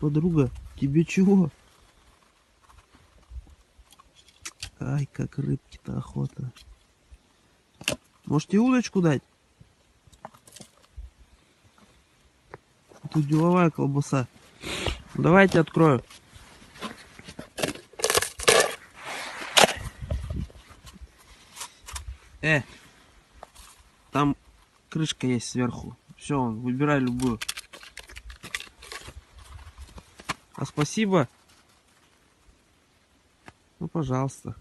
Подруга, тебе чего? Ай, как рыбки-то охота. Можете удочку дать? Тут деловая колбаса. Давайте открою. Там крышка есть сверху. Все, выбирай любую. А спасибо. Ну, пожалуйста.